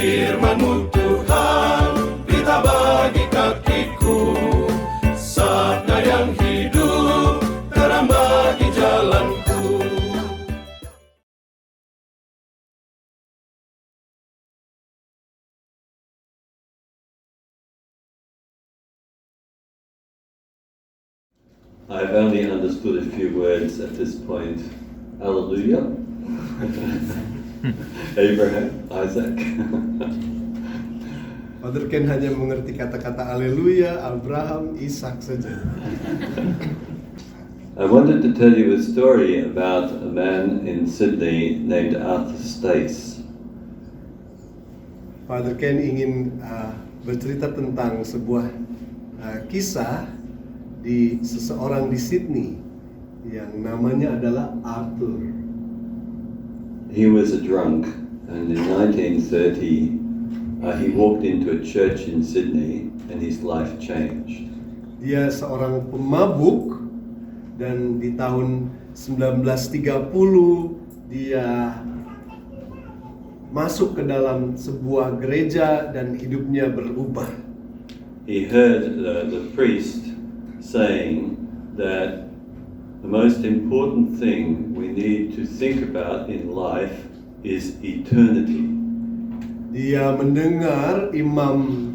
Firman-Mu Tuhan, berita bagi kakiku, sabda yang hidup, terang bagi jalanku. I've only understood a few words at this point. Hallelujah. Abraham, Isaac. Father Ken hanya mengerti kata-kata Haleluya, Abraham, Ishak saja. I wanted to tell you a story about a man in Sydney named Arthur Stace. Father Ken ingin bercerita tentang sebuah kisah di seseorang di Sydney yang namanya adalah Arthur. He was a drunk, and in 1930 he walked into a church in Sydney and his life changed. Dia seorang pemabuk dan di tahun 1930 dia masuk ke dalam sebuah gereja dan hidupnya berubah. He heard the priest saying that the most important thing we need to think about in life is eternity. Dia mendengar imam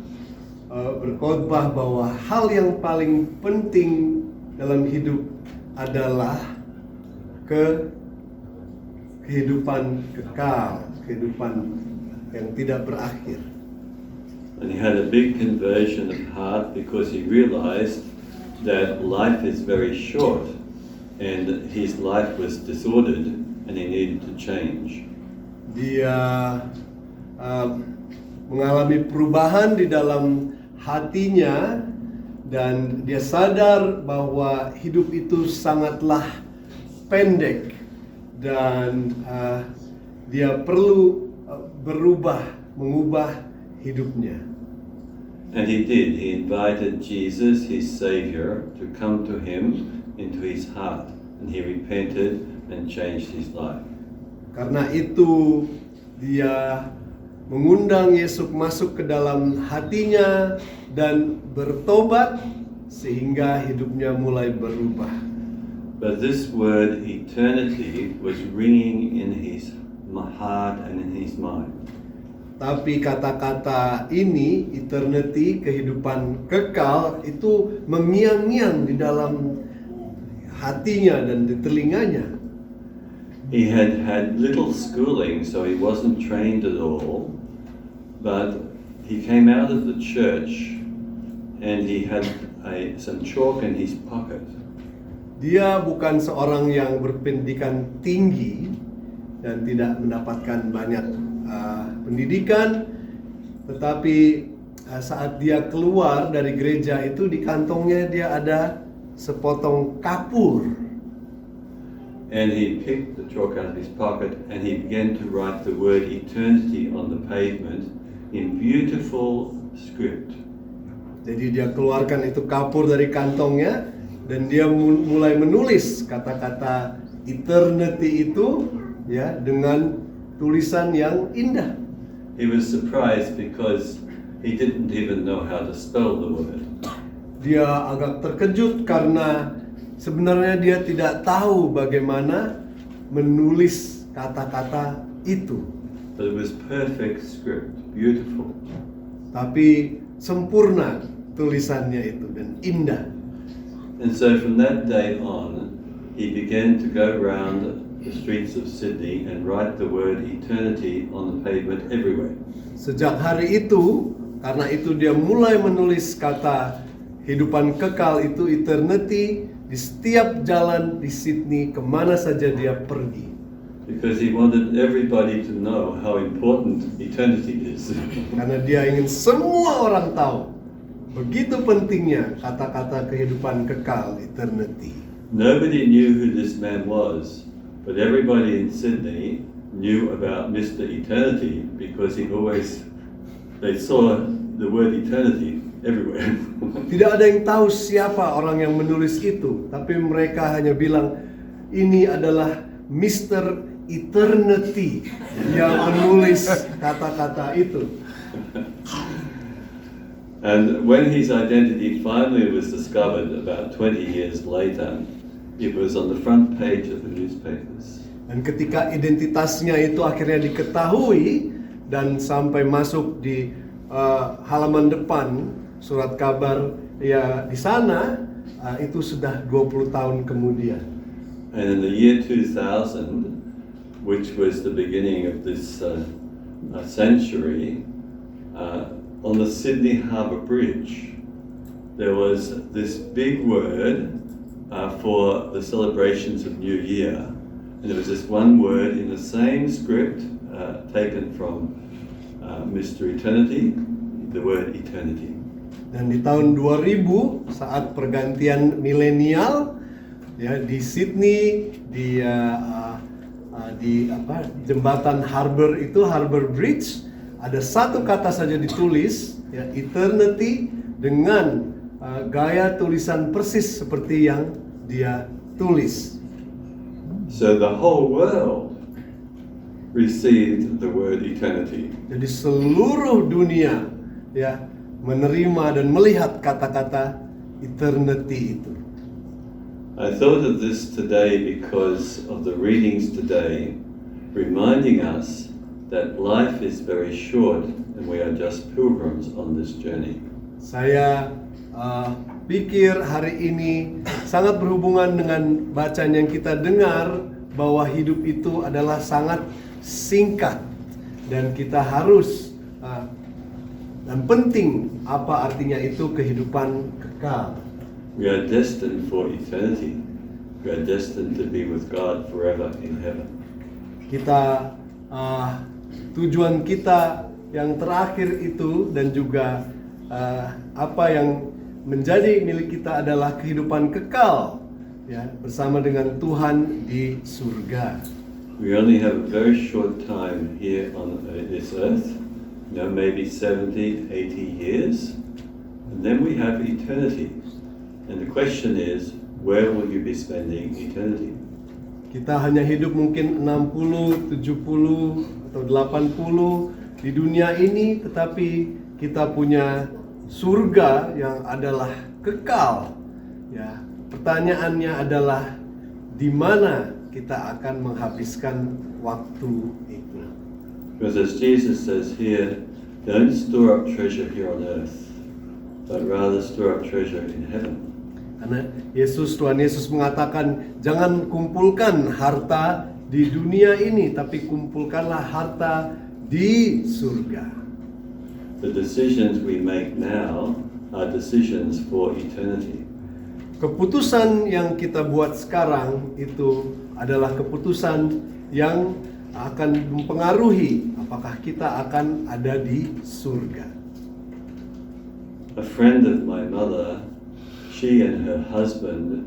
berkhotbah bahwa hal yang paling penting dalam hidup adalah kehidupan kekal, kehidupan yang tidak berakhir. And he had a big conversion of heart because he realized that life is very short and his life was disordered and he needed to change. Dia mengalami perubahan di dalam hatinya dan dia sadar bahwa hidup itu sangatlah pendek dan dia perlu mengubah hidupnya. And he did. He invited Jesus, his Savior, to come to him into his heart. And he repented and changed his life. Karena itu dia mengundang Yesus masuk ke dalam hatinya dan bertobat sehingga hidupnya mulai berubah. But this word eternity was ringing in his heart and in his mind. Tapi kata-kata ini, eternity, kehidupan kekal, itu mengiang-ngiang di dalam hatinya dan di telinganya. He had had little schooling, so he wasn't trained at all. But he came out of the church and he had some chalk in his pocket. Dia bukan seorang yang berpendidikan tinggi dan tidak mendapatkan banyak pendidikan, tetapi saat dia keluar dari gereja itu di kantongnya dia ada sepotong kapur. And he picked the chalk out of his pocket and he began to write the word eternity on the pavement in beautiful script. Jadi dia keluarkan itu kapur dari kantongnya dan dia mulai menulis kata-kata eternity itu ya dengan tulisan yang indah. He was surprised because he didn't even know how to spell the word. Dia agak terkejut karena sebenarnya dia tidak tahu bagaimana menulis kata-kata itu. But it was perfect script, beautiful. Tapi sempurna tulisannya itu dan indah. And so from that day on, he began to go around the streets of Sydney and write the word eternity on the pavement everywhere. Sejak hari itu, karena itu dia mulai menulis kata kehidupan kekal itu eternity di setiap jalan di Sydney kemana saja dia pergi. Because he wanted everybody to know how important eternity is. Karena dia ingin semua orang tahu begitu pentingnya kata-kata kehidupan kekal eternity. Nobody knew who this man was, but everybody in Sydney knew about Mr. Eternity because they saw the word eternity everywhere. Tidak ada yang tahu siapa orang yang menulis itu, tapi mereka hanya bilang ini adalah Mr. eternity yang menulis kata-kata itu. And when his identity finally was discovered about 20 years later, it was on the front page of the newspapers. Dan ketika identitasnya itu akhirnya diketahui dan sampai masuk di halaman depan surat kabar ya di sana, itu sudah 20 tahun kemudian. And in the year 2000, which was the beginning of this century, on the Sydney Harbour Bridge, there was this big word for the celebrations of New Year. And there was this one word in the same script taken from Mr. Eternity, the word eternity. Dan di tahun 2000 saat pergantian milenial ya di Sydney di jembatan Harbour itu, Harbour Bridge, ada satu kata saja ditulis ya, eternity, dengan gaya tulisan persis seperti yang dia tulis. So the whole world received the word eternity. Jadi seluruh dunia ya menerima dan melihat kata-kata eternity itu. I thought of this today because of the readings today, reminding us that life is very short and we are just pilgrims on this journey. Saya pikir hari ini sangat berhubungan dengan bacaan yang kita dengar bahwa hidup itu adalah sangat singkat dan kita harus dan penting apa artinya itu kehidupan kekal. We are destined for eternity. We are destined to be with God forever in heaven. Kita tujuan kita yang terakhir itu dan juga apa yang menjadi milik kita adalah kehidupan kekal ya bersama dengan Tuhan di surga. We only have a very short time here on this earth, maybe 70, 80 years, and then we have eternity. And the question is, where will you be spending eternity? Kita hanya hidup mungkin 60, 70 atau 80 di dunia ini, tetapi kita punya surga yang adalah kekal. Ya, pertanyaannya adalah di mana kita akan menghabiskan waktu itu. Because as Jesus says here, don't store up treasure here on earth, but rather store up treasure in heaven. Karena Tuhan Yesus mengatakan, jangan kumpulkan harta di dunia ini, tapi kumpulkanlah harta di surga. The decisions we make now are decisions for eternity. Keputusan yang kita buat sekarang itu adalah keputusan yang akan mempengaruhi apakah kita akan ada di surga. A friend of my mother, she and her husband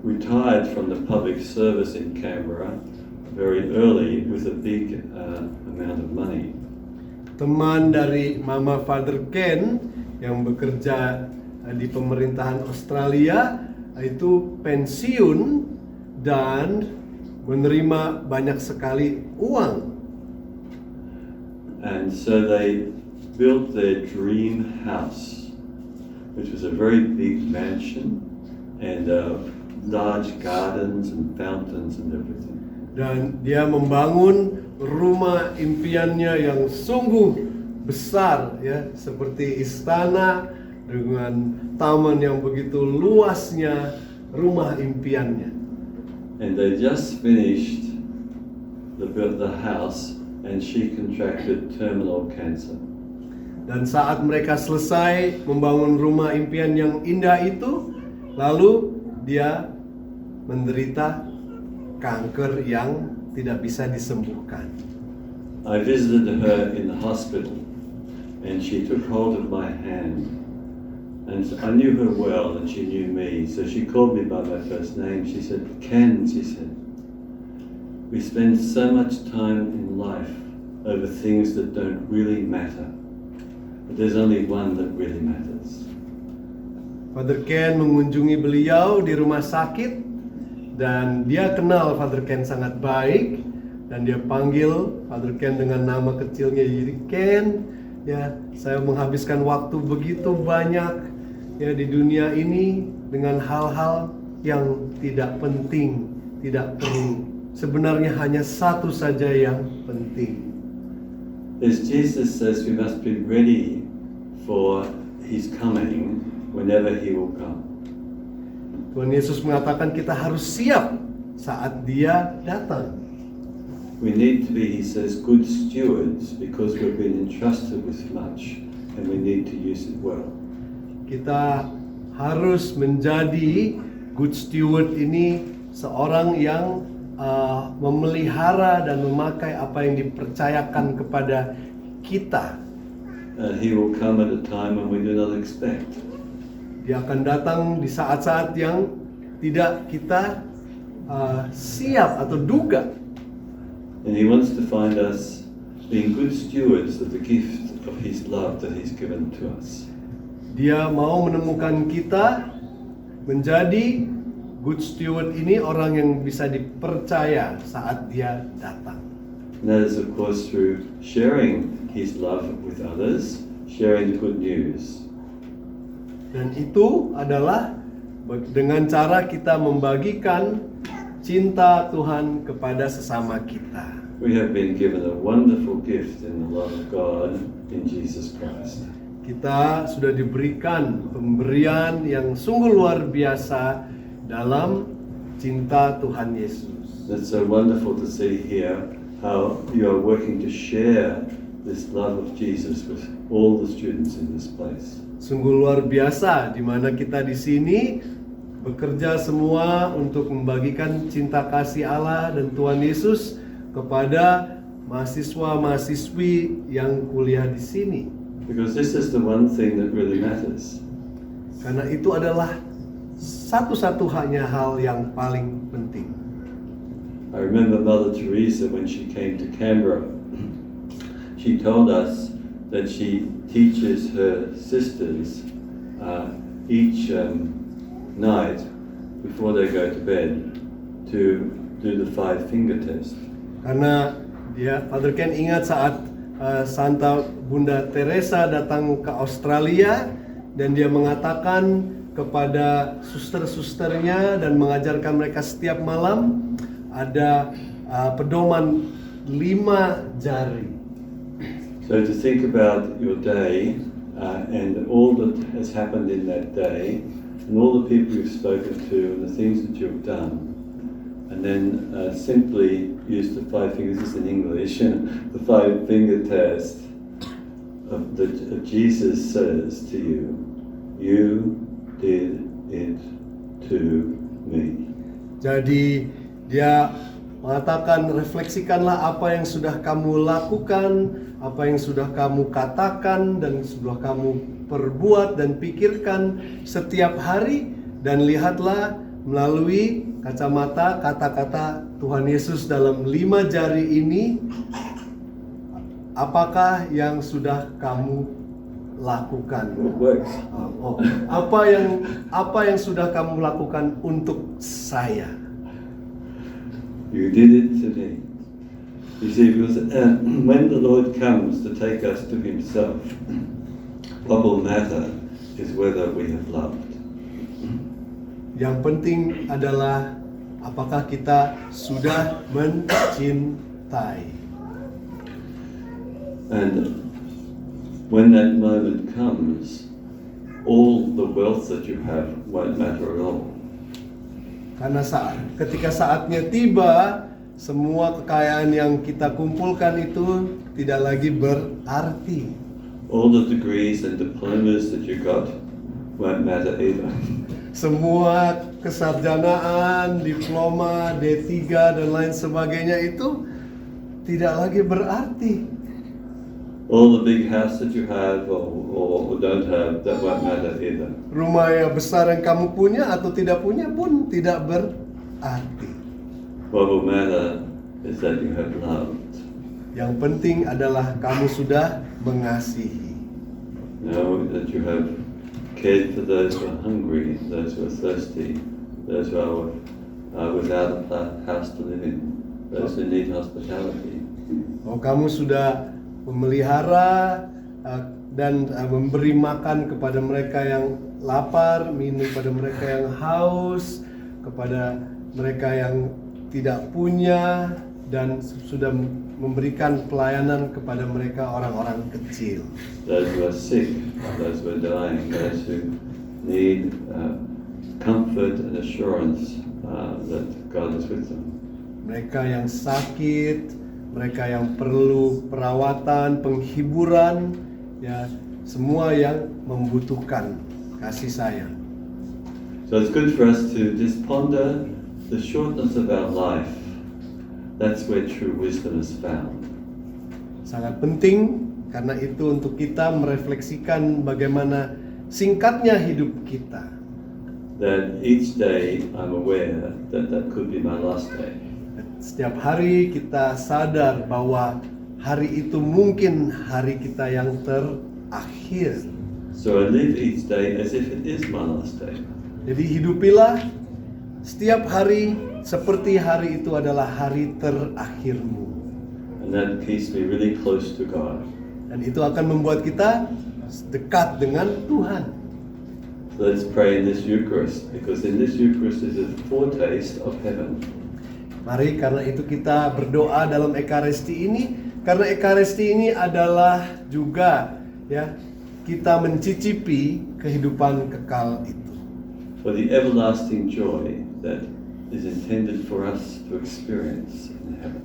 retired from the public service in Canberra very early with a big amount of money. Teman dari Mama Father Ken yang bekerja di pemerintahan Australia itu pensiun dan menerima banyak sekali uang. And so they built their dream house, which was a very big mansion and large gardens and fountains and everything. Dan dia membangun rumah impiannya yang sungguh besar ya, seperti istana dengan taman yang begitu luasnya, rumah impiannya. And they just finished the house and she contracted terminal cancer. Dan saat mereka selesai membangun rumah impian yang indah itu, lalu dia menderita kanker yang tidak bisa disembuhkan. I visited her in the hospital and she took hold of my hand. And I knew her well and she knew me, so she called me by my first name. She said, Ken, she said, we spend so much time in life over things that don't really matter. But there's only one that really matters. Father Ken mengunjungi beliau di rumah sakit dan dia kenal Father Ken sangat baik, dan dia panggil Father Ken dengan nama kecilnya, jadi Ken, ya saya menghabiskan waktu begitu banyak ya di dunia ini dengan hal-hal yang tidak penting, tidak perlu. Sebenarnya hanya satu saja yang penting. As Jesus says, we must be ready for His coming whenever He will come. Tuhan Yesus mengatakan kita harus siap saat Dia datang. We need to be, He says, good stewards because we've been entrusted with much and we need to use it well. Kita harus menjadi good steward ini seorang yang memelihara dan memakai apa yang dipercayakan kepada kita. He will come at a time when we do not expect. Dia akan datang di saat-saat yang tidak kita siap atau duga. And He wants to find us being good stewards of the gift of His love that He's given to us. Dia mau menemukan kita menjadi good steward ini, orang yang bisa dipercaya saat Dia datang. And that is of course through sharing His love with others, sharing the good news. Dan itu adalah dengan cara kita membagikan cinta Tuhan kepada sesama kita. We have been given a wonderful gift in the love of God in Jesus Christ. Kita sudah diberikan pemberian yang sungguh luar biasa dalam cinta Tuhan Yesus. It's so wonderful to see here how you are working to share this love of Jesus with all the students in this place. Sungguh luar biasa di mana kita di sini bekerja semua untuk membagikan cinta kasih Allah dan Tuhan Yesus kepada mahasiswa-mahasiswi yang kuliah di sini. Because this is the one thing that really matters. Karena itu adalah satu-satunya hal yang paling penting. I remember Mother Teresa when she came to Canberra. She told us that she teaches her sisters each night before they go to bed to do the 5-finger test. Karena dia, Father Ken ingat saat Santa Bunda Teresa datang ke Australia dan dia mengatakan kepada suster-susternya dan mengajarkan mereka setiap malam ada pedoman 5 jari. So to think about your day and all that has happened in that day and all the people you've spoken to and the things that you've done, and then simply use the 5 fingers, this is in English, the 5-finger test that Jesus says to you, you did it to me. Jadi dia mengatakan, refleksikanlah apa yang sudah kamu lakukan, apa yang sudah kamu katakan dan sudah kamu perbuat dan pikirkan setiap hari, dan lihatlah melalui kacamata kata-kata Tuhan Yesus dalam 5 jari ini, apakah yang sudah kamu lakukan? Apa yang sudah kamu lakukan untuk saya? You did it to me. You see, because when the Lord comes to take us to Himself, what will matter is whether we have loved. Yang penting adalah apakah kita sudah mencintai. And when that moment comes, all the wealth that you have won't matter at all. Karena ketika saatnya tiba, semua kekayaan yang kita kumpulkan itu tidak lagi berarti. All the degrees and diplomas that you got won't matter either. Semua kesarjanaan, diploma, D3 dan lain sebagainya itu tidak lagi berarti. All the big house that you have or don't have, that won't matter either. Rumah yang besar yang kamu punya atau tidak punya pun tidak berarti. What will matter is that you have loved. Yang penting adalah kamu sudah mengasihi. Know that you have cared for those who are hungry, those who are thirsty, those who are without a house to live in. Those who need hospitality. Oh, kamu sudah memelihara dan memberi makan kepada mereka yang lapar, minum pada mereka yang haus, kepada mereka yang tidak punya, dan sudah memberikan pelayanan kepada mereka orang-orang kecil. Those who are sick, those who are dying, those who need comfort and assurance that God is with them. Mereka yang sakit, mereka yang perlu perawatan, penghiburan, ya, semua yang membutuhkan kasih sayang. So it's good for us to just ponder the shortness of our life. That's where true wisdom is found. Sangat penting karena itu untuk kita merefleksikan bagaimana singkatnya hidup kita. That each day I'm aware that that could be my last day. Setiap hari kita sadar bahwa hari itu mungkin hari kita yang terakhir. So I live each day as if it is my last day. Jadi hidupilah setiap hari seperti hari itu adalah hari terakhirmu. And that keeps me really close to God. Dan itu akan membuat kita dekat dengan Tuhan. So let's pray in this Eucharist, because in this Eucharist is a foretaste of heaven. Mari karena itu kita berdoa dalam Ekaristi ini, karena Ekaristi ini adalah juga ya kita mencicipi kehidupan kekal itu. For the everlasting joy that is intended for us to experience in heaven.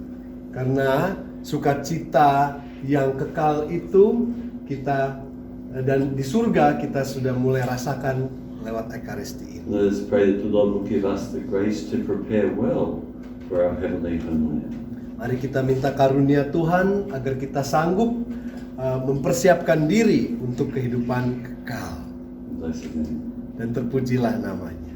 Karena sukacita yang kekal itu kita dan di surga kita sudah mulai rasakan lewat Ekaristi ini. Let us pray that the Lord will give us the grace to prepare well for our heavenly homeland. Mari kita minta karunia Tuhan agar kita sanggup mempersiapkan diri untuk kehidupan kekal. Bless His name. Dan terpujilah namanya.